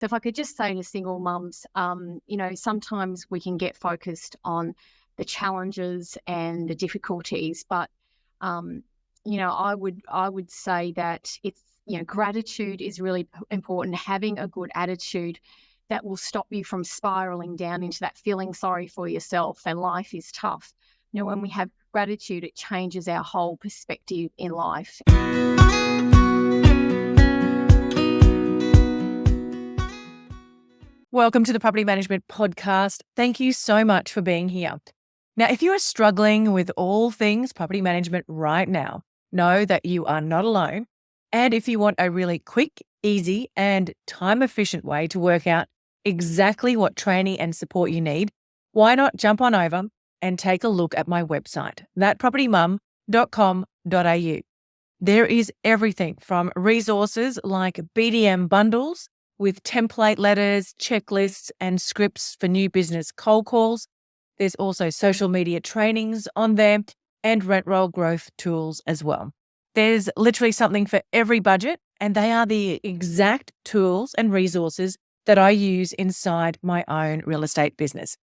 So if I could just say to single mums, sometimes we can get focused on the challenges and the difficulties, but I would say that it's gratitude is really important. Having a good attitude that will stop you from spiraling down into that feeling sorry for yourself and life is tough. When we have gratitude, it changes our whole perspective in life. Welcome to the Property Management Podcast. Thank you so much for being here. Now, if you are struggling with all things property management right now, know that you are not alone. And if you want a really quick, easy, and time-efficient way to work out exactly what training and support you need, why not jump on over and take a look at my website, thatpropertymum.com.au. There is everything from resources like BDM bundles with template letters, checklists, and scripts for new business cold calls. There's also social media trainings on there and rent roll growth tools as well. There's literally something for every budget, and they are the exact tools and resources that I use inside my own real estate business.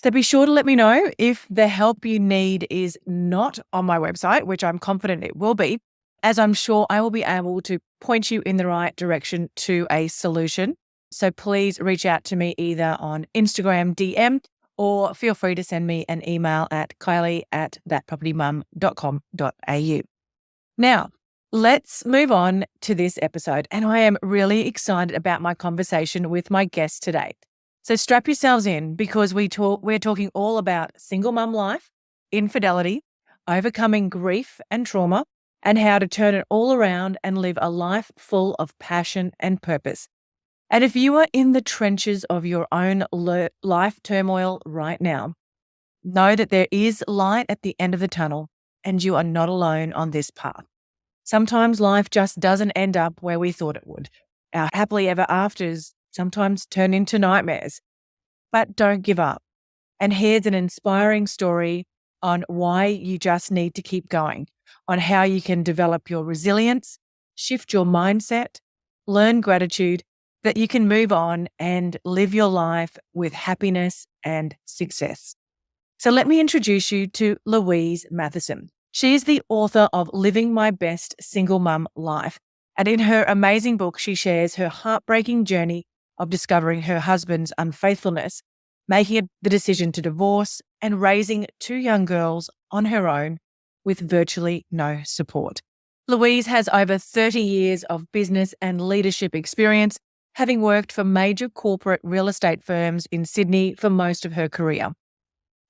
So be sure to let me know if the help you need is not on my website, which I'm confident it will be, as I'm sure I will be able to point you in the right direction to a solution. So please reach out to me either on Instagram DM or feel free to send me an email at kylie@thatpropertymum.com.au. Now, let's move on to this episode. And I am really excited about my conversation with my guest today. So strap yourselves in because we're talking all about single mum life, infidelity, overcoming grief and trauma, and how to turn it all around and live a life full of passion and purpose. And if you are in the trenches of your own life turmoil right now, know that there is light at the end of the tunnel and you are not alone on this path. Sometimes life just doesn't end up where we thought it would. Our happily ever afters sometimes turn into nightmares. But don't give up. And here's an inspiring story on why you just need to keep going, on how you can develop your resilience, shift your mindset, learn gratitude, that you can move on and live your life with happiness and success. So let me introduce you to Louise Mathison. She is the author of Living My Best Single Mum Life. And in her amazing book, she shares her heartbreaking journey of discovering her husband's unfaithfulness, making the decision to divorce, and raising 2 young girls on her own with virtually no support. Louise has over 30 years of business and leadership experience, having worked for major corporate real estate firms in Sydney for most of her career.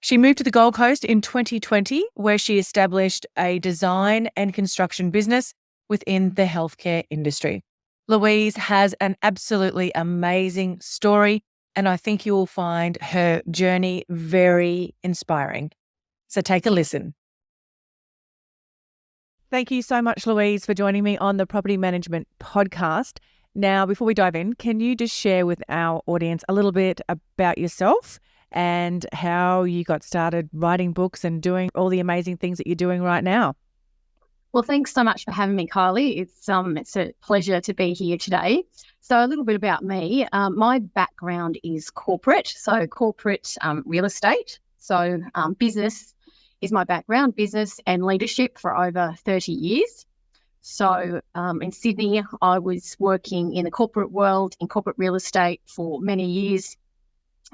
She moved to the Gold Coast in 2020, where she established a design and construction business within the healthcare industry. Louise has an absolutely amazing story, and I think you will find her journey very inspiring. So take a listen. Thank you so much, Louise, for joining me on the Property Management Podcast. Now, before we dive in, can you just share with our audience a little bit about yourself and how you got started writing books and doing all the amazing things that you're doing right now? Well, thanks so much for having me, Kylie. It's a pleasure to be here today. So a little bit about me. My background is corporate real estate. So business is my background, business and leadership for over 30 years. So in Sydney, I was working in the corporate world, in corporate real estate for many years.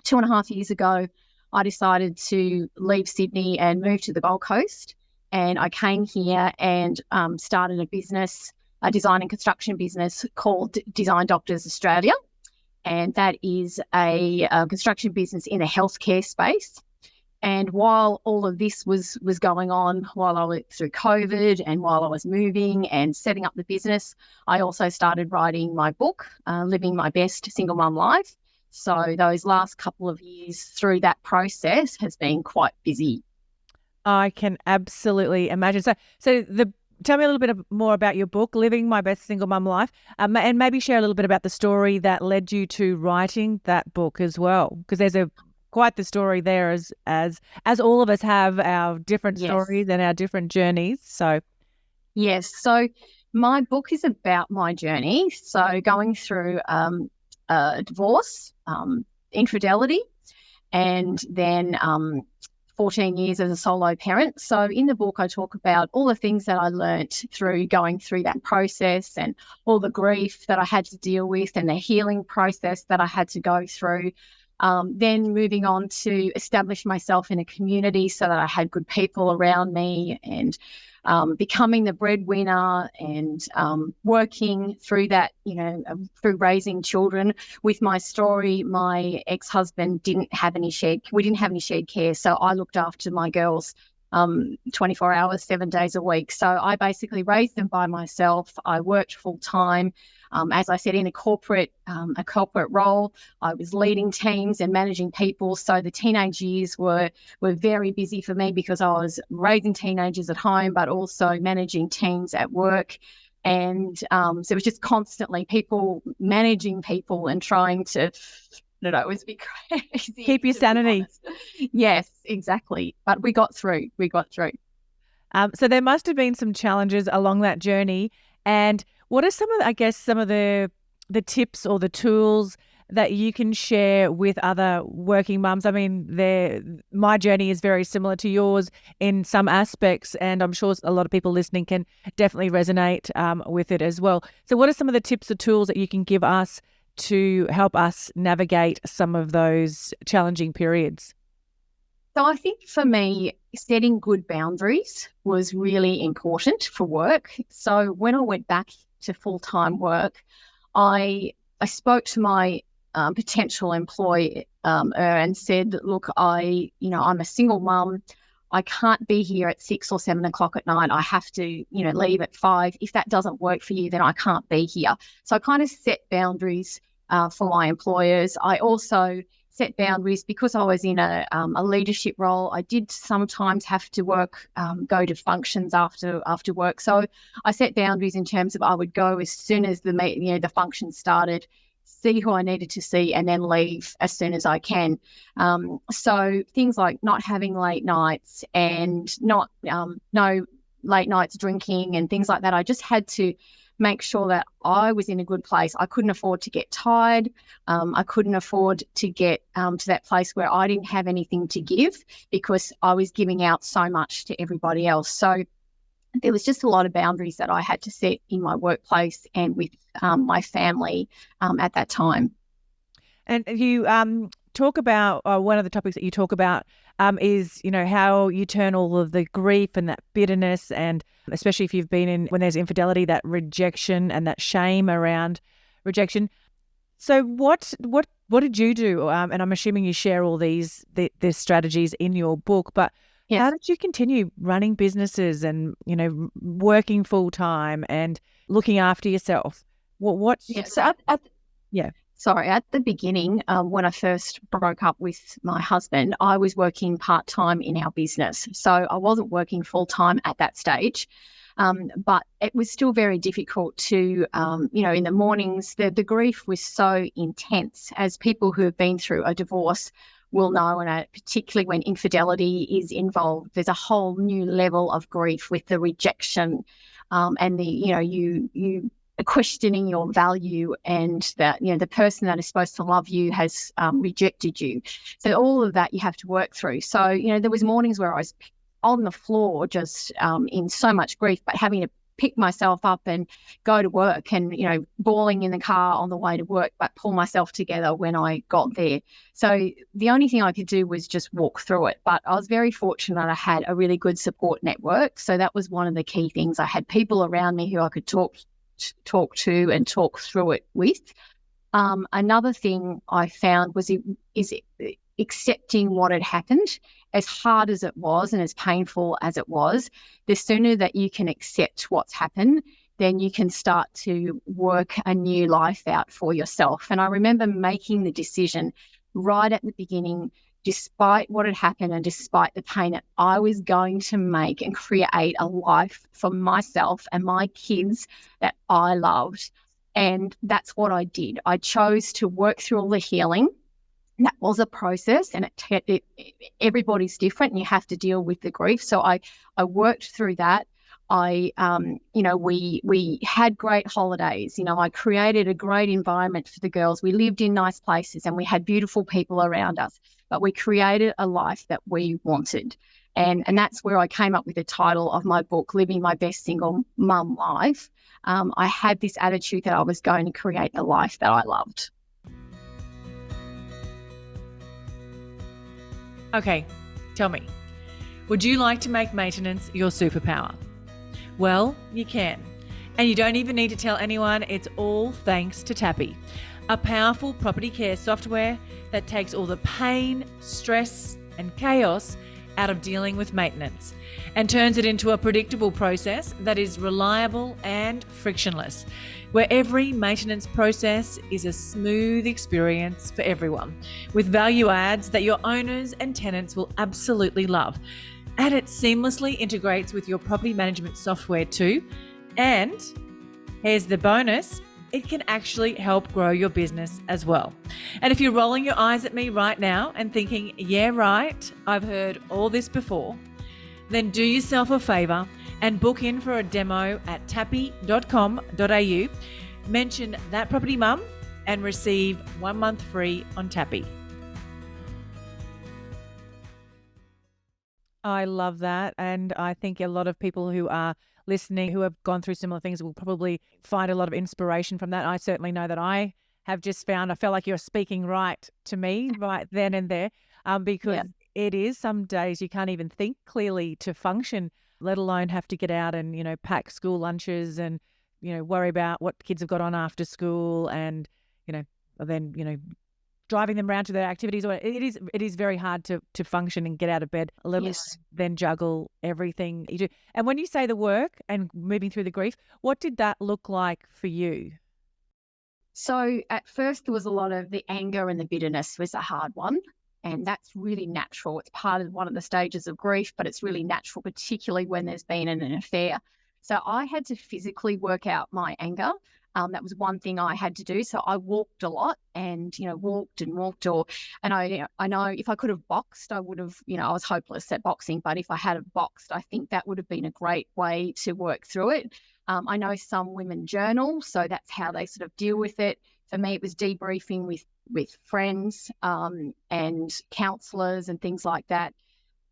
2.5 years ago, I decided to leave Sydney and move to the Gold Coast. And I came here and started a business, a design and construction business called Design Doctors Australia. And that is a construction business in the healthcare space. And while all of this was going on, while I went through COVID and while I was moving and setting up the business, I also started writing my book, Living My Best Single Mum Life. So those last couple of years through that process has been quite busy. I can absolutely imagine. So tell me a little bit more about your book, Living My Best Single Mum Life, and maybe share a little bit about the story that led you to writing that book as well, because there's quite the story there as all of us have our different stories and our different journeys. So yes, so my book is about my journey. So going through divorce, infidelity, and then 14 years as a solo parent. So in the book, I talk about all the things that I learnt through going through that process and all the grief that I had to deal with and the healing process that I had to go through. Then moving on to establish myself in a community so that I had good people around me, and becoming the breadwinner, and working through that, through raising children. With my story, my ex-husband we didn't have any shared care. So I looked after my girls 24 hours, 7 days a week. So I basically raised them by myself. I worked full time. As I said, in a corporate role, I was leading teams and managing people. So the teenage years were very busy for me because I was raising teenagers at home, but also managing teams at work. And so it was just constantly managing people and trying to, it was a bit crazy. Keep your sanity. Yes, exactly. But we got through. So there must have been some challenges along that journey. And what are some of the tips or the tools that you can share with other working mums? I mean, my journey is very similar to yours in some aspects, and I'm sure a lot of people listening can definitely resonate with it as well. So what are some of the tips or tools that you can give us to help us navigate some of those challenging periods? So I think for me, setting good boundaries was really important for work. So when I went back to full-time work, I spoke to my potential employer and said, look, I'm a single mum. I can't be here at 6 or 7 o'clock at night. I have to, leave at 5. If that doesn't work for you, then I can't be here. So I kind of set boundaries for my employers. I also set boundaries because I was in a leadership role. I did sometimes have to go to functions after work. So I set boundaries in terms of I would go as soon as the function started, see who I needed to see, and then leave as soon as I can. So things like not having late nights and no late nights drinking and things like that. I just had to make sure that I was in a good place. I couldn't afford to get tired. I couldn't afford to get to that place where I didn't have anything to give because I was giving out so much to everybody else. So there was just a lot of boundaries that I had to set in my workplace and with my family at that time. And you talk about one of the topics that you talk about is, how you turn all of the grief and that bitterness, and especially if you've been when there's infidelity, that rejection and that shame around rejection. So what did you do? And I'm assuming you share all these strategies in your book, but yes. How did you continue running businesses and, working full time and looking after yourself? Yes. So at the beginning, when I first broke up with my husband, I was working part-time in our business. So I wasn't working full-time at that stage. But it was still very difficult to, in the mornings, the grief was so intense, as people who have been through a divorce will know, and particularly when infidelity is involved, there's a whole new level of grief with the rejection and you questioning your value, and that the person that is supposed to love you has rejected you. So all of that you have to work through. So there was mornings where I was on the floor just in so much grief, but having to pick myself up and go to work, and bawling in the car on the way to work, but pull myself together when I got there. So the only thing I could do was just walk through it. But I was very fortunate. I had a really good support network. So that was one of the key things. I had people around me who I could talk to and talk through it with. Another thing I found was accepting what had happened. As hard as it was and as painful as it was, the sooner that you can accept what's happened, then you can start to work a new life out for yourself. And I remember making the decision right at the beginning, despite what had happened and despite the pain, that I was going to make and create a life for myself and my kids that I loved. And that's what I did. I chose to work through all the healing. That was a process, and everybody's different, and you have to deal with the grief. So I worked through that. We had great holidays. I created a great environment for the girls. We lived in nice places and we had beautiful people around us, but we created a life that we wanted. And that's where I came up with the title of my book, Living My Best Single Mum Life. I had this attitude that I was going to create a life that I loved. Okay, tell me, would you like to make maintenance your superpower? Well, you can. And you don't even need to tell anyone. It's all thanks to Tappy, a powerful property care software that takes all the pain, stress, and chaos out of dealing with maintenance and turns it into a predictable process that is reliable and frictionless, where every maintenance process is a smooth experience for everyone, with value adds that your owners and tenants will absolutely love. And it seamlessly integrates with your property management software too. And here's the bonus, it can actually help grow your business as well. And if you're rolling your eyes at me right now and thinking, yeah, right, I've heard all this before, then do yourself a favor and book in for a demo at tappy.com.au. Mention That Property Mum and receive 1 month free on Tappy. I love that. And I think a lot of people who are listening who have gone through similar things will probably find a lot of inspiration from that. I certainly know that I have just found, I felt like you're speaking right to me right then and there, because it is some days you can't even think clearly to function, let alone have to get out and, pack school lunches and, worry about what kids have got on after school and, then, driving them around to their activities. Or it is very hard to function and get out of bed, let alone then juggle everything you do. And when you say the work and moving through the grief, what did that look like for you? So at first there was a lot of the anger and the bitterness was a hard one. And that's really natural. It's part of one of the stages of grief, but it's really natural, particularly when there's been an affair. So I had to physically work out my anger. That was one thing I had to do. So I walked a lot and, walked. And I know if I could have boxed, I would have, I was hopeless at boxing, but if I had have boxed, I think that would have been a great way to work through it. I know some women journal, so that's how they sort of deal with it. For me, it was debriefing with friends and counsellors and things like that.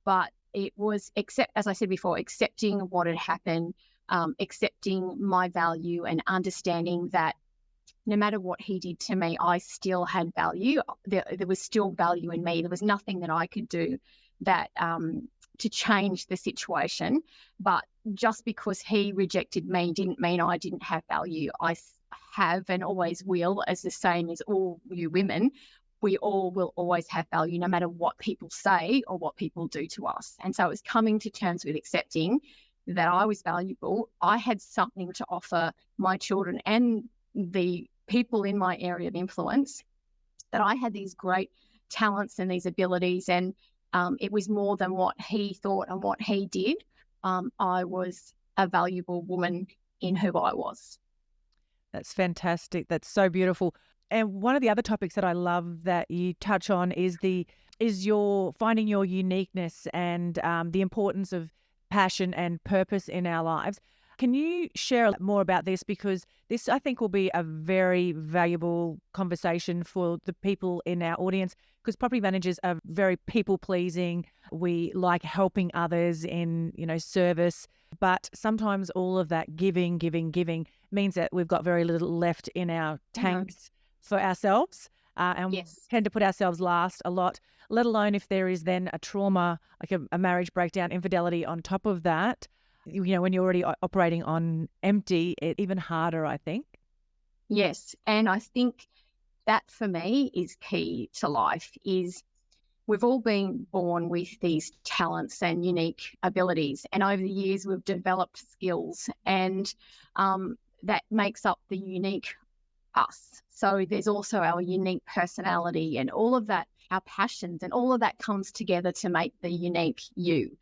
But it was, as I said before, accepting what had happened, accepting my value and understanding that no matter what he did to me, I still had value. There was still value in me. There was nothing that I could do that to change the situation. But just because he rejected me didn't mean I didn't have value. I have and always will, as the same as all you women. We all will always have value, no matter what people say or what people do to us. And so it was coming to terms with accepting that I was valuable. I had something to offer my children and the people in my area of influence, that I had these great talents and these abilities, and it was more than what he thought and what he did. I was a valuable woman in who I was. That's fantastic. That's so beautiful. And one of the other topics that I love that you touch on is your finding your uniqueness and the importance of passion and purpose in our lives. Can you share more about this? Because this, I think, will be a very valuable conversation for the people in our audience, because property managers are very people-pleasing. We like helping others in, service, but sometimes all of that giving means that we've got very little left in our tanks for ourselves, and we tend to put ourselves last a lot, let alone if there is then a trauma, like a marriage breakdown, infidelity on top of that. When you're already operating on empty, it's even harder, I think. Yes. And I think that for me is key to life, is we've all been born with these talents and unique abilities. And over the years, we've developed skills, and that makes up the unique us. So there's also our unique personality and all of that, our passions, and all of that comes together to make the unique you.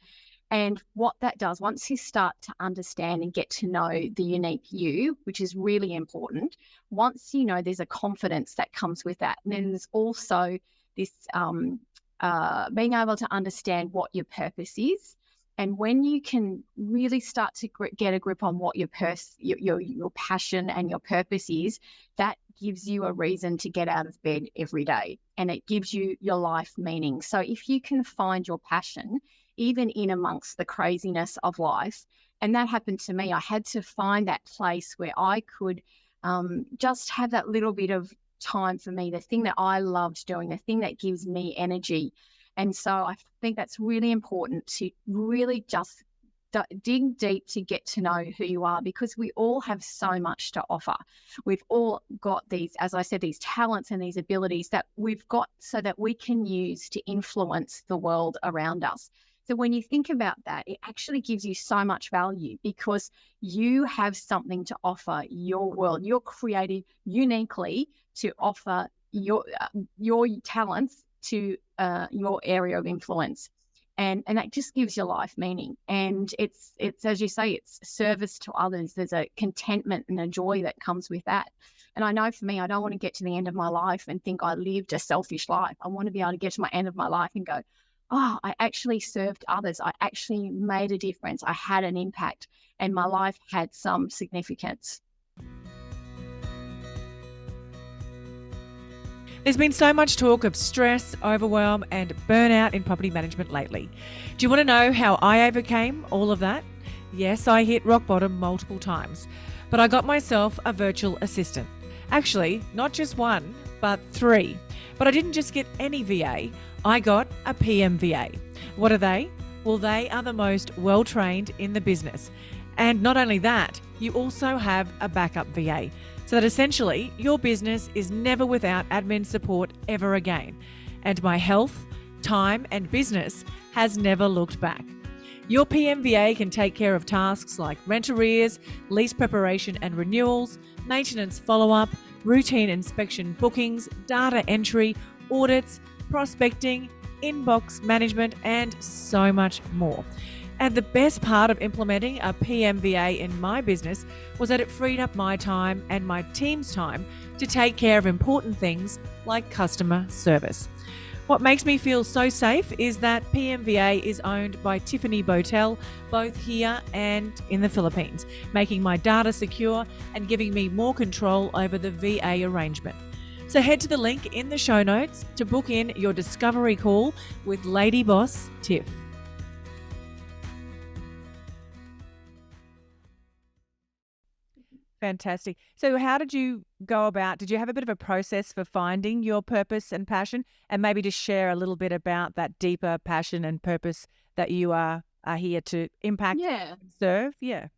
And what that does, once you start to understand and get to know the unique you, which is really important, once you know, there's a confidence that comes with that. And then there's also this being able to understand what your purpose is And when you can really start to get a grip on what your passion and your purpose is, that gives you a reason to get out of bed every day, and it gives you your life meaning. So if you can find your passion, even in amongst the craziness of life, and that happened to me, I had to find that place where I could just have that little bit of time for me, the thing that I loved doing, the thing that gives me energy. And so I think that's really important to really just dig deep to get to know who you are, because we all have so much to offer. We've all got these, as I said, these talents and these abilities that we've got so that we can use to influence the world around us. So when you think about that, it actually gives you so much value, because you have something to offer your world. You're created uniquely to offer your talents to your area of influence. And that just gives your life meaning. And it's as you say, it's service to others. There's a contentment and a joy that comes with that. And I know for me, I don't want to get to the end of my life and think I lived a selfish life. I want to be able to get to my end of my life and go, oh, I actually served others. I actually made a difference. I had an impact, and my life had some significance. There's been so much talk of stress, overwhelm, and burnout in property management lately. Do you want to know how I overcame all of that? Yes, I hit rock bottom multiple times, but I got myself a virtual assistant. Actually, not just one, but 3. But I didn't just get any VA, I got a PMVA. What are they? Well, they are the most well-trained in the business. And not only that, you also have a backup VA, so that essentially your business is never without admin support ever again. And my health, time, and business has never looked back. Your PMVA can take care of tasks like rent arrears, lease preparation and renewals, maintenance follow-up, routine inspection bookings, data entry, audits, prospecting, inbox management, and so much more. And the best part of implementing a PMVA in my business was that it freed up my time and my team's time to take care of important things like customer service. What makes me feel so safe is that PMVA is owned by Tiffany Botel, both here and in the Philippines, making my data secure and giving me more control over the VA arrangement. So head to the link in the show notes to book in your discovery call with Lady Boss Tiff. Fantastic. So how did you go about, did you have a bit of a process for finding your purpose and passion, and maybe just share a little bit about that deeper passion and purpose that you are here to impact and serve? Yeah.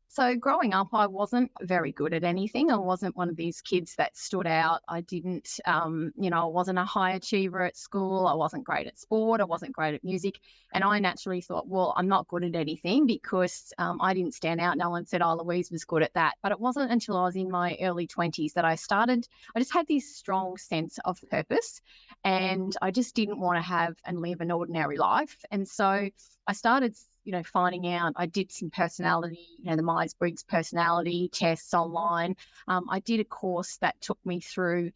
So growing up, I wasn't very good at anything. I wasn't one of these kids that stood out. I didn't, I wasn't a high achiever at school. I wasn't great at sport. I wasn't great at music. And I naturally thought, well, I'm not good at anything because I didn't stand out. No one said, oh, Louise was good at that. But it wasn't until I was in my early 20s that I just had this strong sense of purpose, and I just didn't want to have and live an ordinary life. And so I started finding out. I did some personality, the Myers-Briggs personality tests online. I did a course that took me through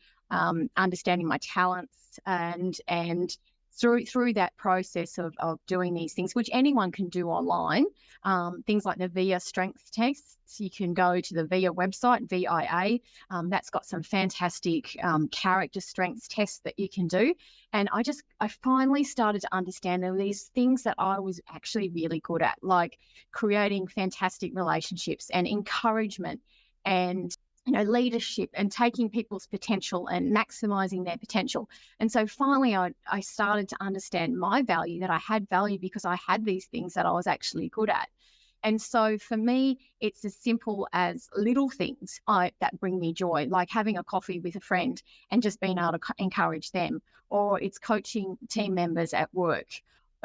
understanding my talents, and through that process of doing these things, which anyone can do online, things like the VIA strength tests. You can go to the VIA website, VIA. That's got some fantastic character strengths tests that you can do. And I finally started to understand there were these things that I was actually really good at, like creating fantastic relationships and encouragement and leadership and taking people's potential and maximizing their potential. And so finally I started to understand my value, that I had value because I had these things that I was actually good at. And so for me, it's as simple as little things that bring me joy, like having a coffee with a friend and just being able to encourage them, or it's coaching team members at work,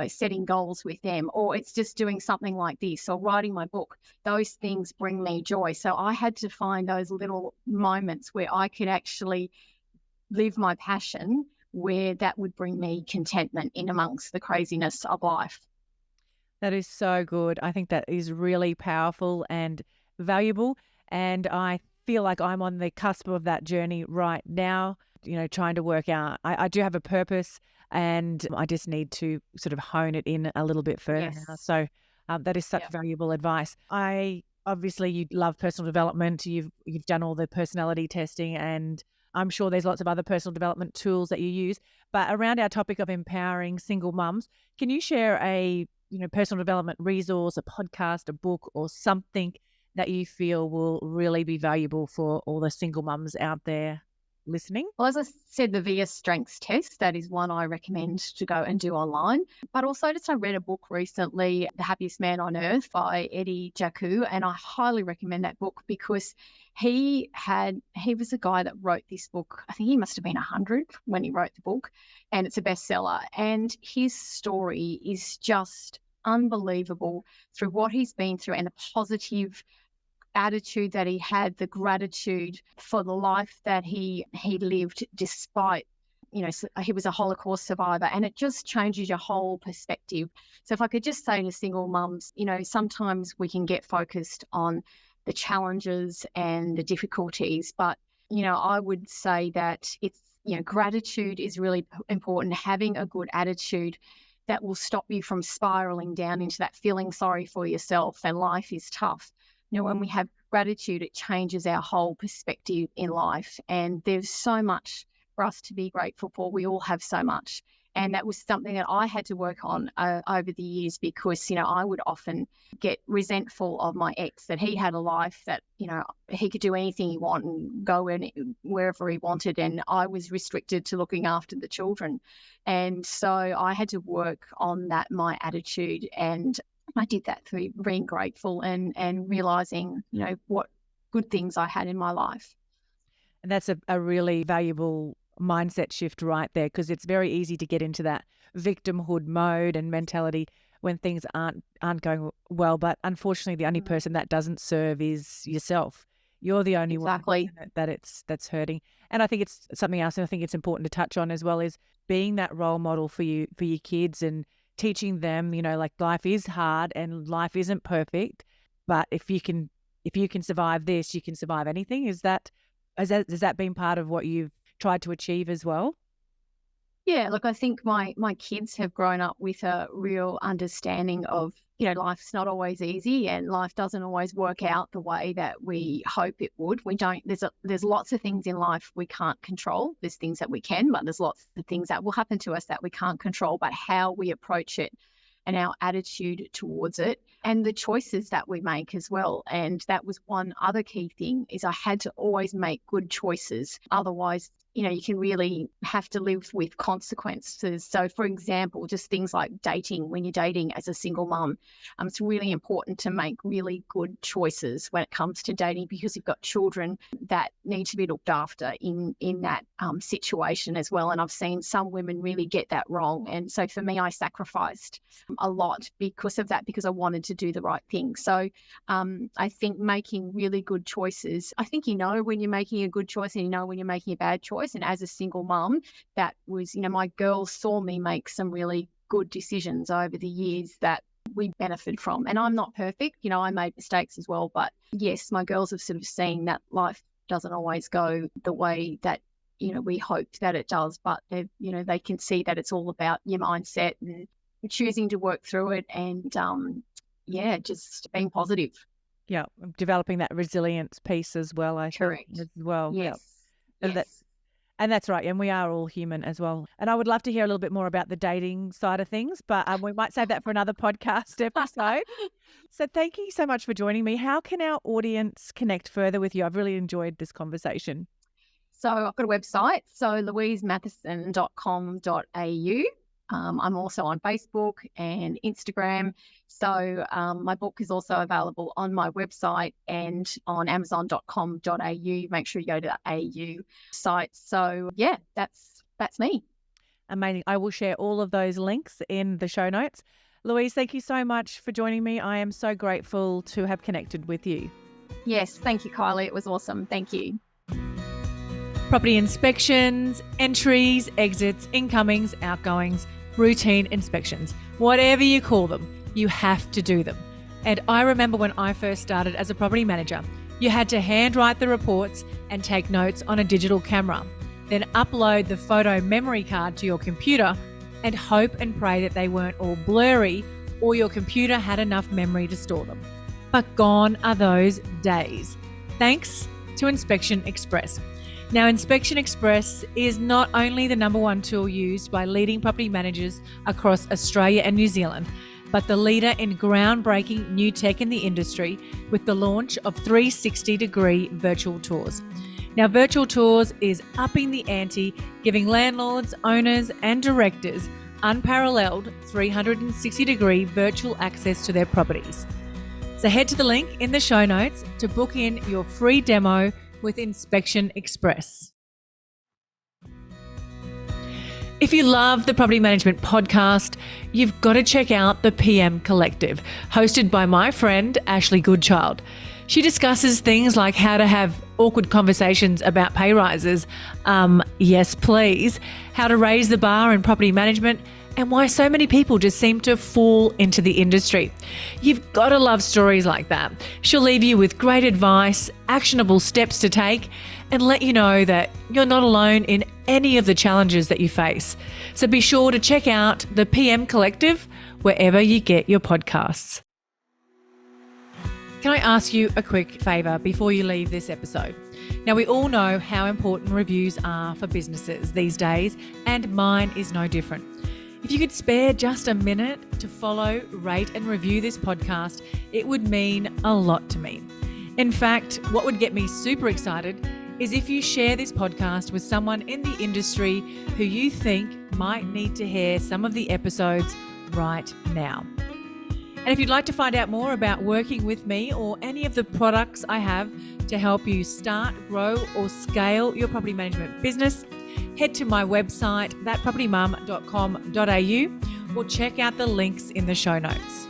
setting goals with them, or it's just doing something like this or writing my book. Those things bring me joy. So I had to find those little moments where I could actually live my passion, where that would bring me contentment in amongst the craziness of life. That is so good. I think that is really powerful and valuable. And I feel like I'm on the cusp of that journey right now, trying to work out. I do have a purpose, and I just need to sort of hone it in a little bit further now. So That is such Yeah. valuable advice. Obviously, you love personal development. You've done all the personality testing, and I'm sure there's lots of other personal development tools that you use. But around our topic of empowering single mums, can you share a personal development resource, a podcast, a book, or something that you feel will really be valuable for all the single mums out there listening? Well, as I said, the VS Strengths Test, that is one I recommend to go and do online. But also I read a book recently, The Happiest Man on Earth by Eddie Jaku, and I highly recommend that book because he was a guy that wrote this book. I think he must have been 100 when he wrote the book, and it's a bestseller. And his story is just unbelievable through what he's been through and the positive attitude that he had, the gratitude for the life that he lived despite, he was a Holocaust survivor, and it just changes your whole perspective. So if I could just say to single mums, sometimes we can get focused on the challenges and the difficulties, but, I would say that it's, gratitude is really important. Having a good attitude that will stop you from spiraling down into that feeling sorry for yourself and life is tough. When we have gratitude, it changes our whole perspective in life. And there's so much for us to be grateful for. We all have so much. And that was something that I had to work on over the years because, I would often get resentful of my ex, that he had a life that, he could do anything he wanted and go wherever he wanted. And I was restricted to looking after the children. And so I had to work on that, my attitude, and I did that through being grateful and realising, what good things I had in my life. And that's a really valuable mindset shift right there, because it's very easy to get into that victimhood mode and mentality when things aren't going well. But unfortunately, the only person that doesn't serve is yourself. You're the only one that's hurting. And I think it's something else, and I think it's important to touch on as well, is being that role model for your kids and teaching them, like life is hard and life isn't perfect, but if you can survive this, you can survive anything. Has that been part of what you've tried to achieve as well? Yeah, look, I think my kids have grown up with a real understanding of, life's not always easy and life doesn't always work out the way that we hope it would. There's lots of things in life we can't control. There's things that we can, but there's lots of things that will happen to us that we can't control, but how we approach it and our attitude towards it and the choices that we make as well. And that was one other key thing, is I had to always make good choices. Otherwise, you can really have to live with consequences. So, for example, just things like dating. When you're dating as a single mum, it's really important to make really good choices when it comes to dating, because you've got children that need to be looked after in that situation as well. And I've seen some women really get that wrong. And so for me, I sacrificed a lot because of that, because I wanted to do the right thing. So I think making really good choices, I think when you're making a good choice and when you're making a bad choice. And as a single mum, that was, my girls saw me make some really good decisions over the years that we benefited from. And I'm not perfect, I made mistakes as well. But yes, my girls have sort of seen that life doesn't always go the way that, we hoped that it does. But they can see that it's all about your mindset and choosing to work through it and, just being positive. Yeah, developing that resilience piece as well, I Correct. think, as well. Yes. Yeah. Yes. And that's right. And we are all human as well. And I would love to hear a little bit more about the dating side of things, but we might save that for another podcast episode. So thank you so much for joining me. How can our audience connect further with you? I've really enjoyed this conversation. So I've got a website, so louisemathison.com.au. I'm also on Facebook and Instagram. So my book is also available on my website and on amazon.com.au. Make sure you go to the AU site. So yeah, that's me. Amazing. I will share all of those links in the show notes. Louise, thank you so much for joining me. I am so grateful to have connected with you. Yes, thank you, Kylie. It was awesome. Thank you. Property inspections, entries, exits, incomings, outgoings, routine inspections, whatever you call them, you have to do them. And I remember when I first started as a property manager, you had to handwrite the reports and take notes on a digital camera, then upload the photo memory card to your computer and hope and pray that they weren't all blurry or your computer had enough memory to store them. But gone are those days, thanks to Inspection Express. Now, Inspection Express is not only the number one tool used by leading property managers across Australia and New Zealand, but the leader in groundbreaking new tech in the industry with the launch of 360-degree virtual tours. Now, virtual tours is upping the ante, giving landlords, owners, and directors unparalleled 360-degree virtual access to their properties. So head to the link in the show notes to book in your free demo with Inspection Express. If you love the Property Management Podcast, you've got to check out the PM Collective, hosted by my friend, Ashley Goodchild. She discusses things like how to have awkward conversations about pay rises, yes please, how to raise the bar in property management, and why so many people just seem to fall into the industry. You've got to love stories like that. She'll leave you with great advice, actionable steps to take, and let you know that you're not alone in any of the challenges that you face. So be sure to check out the PM Collective wherever you get your podcasts. Can I ask you a quick favour before you leave this episode? Now, we all know how important reviews are for businesses these days, and mine is no different. If you could spare just a minute to follow, rate and review this podcast, it would mean a lot to me. In fact, what would get me super excited is if you share this podcast with someone in the industry who you think might need to hear some of the episodes right now. And if you'd like to find out more about working with me or any of the products I have to help you start, grow or scale your property management business, head to my website, thatpropertymum.com.au, or check out the links in the show notes.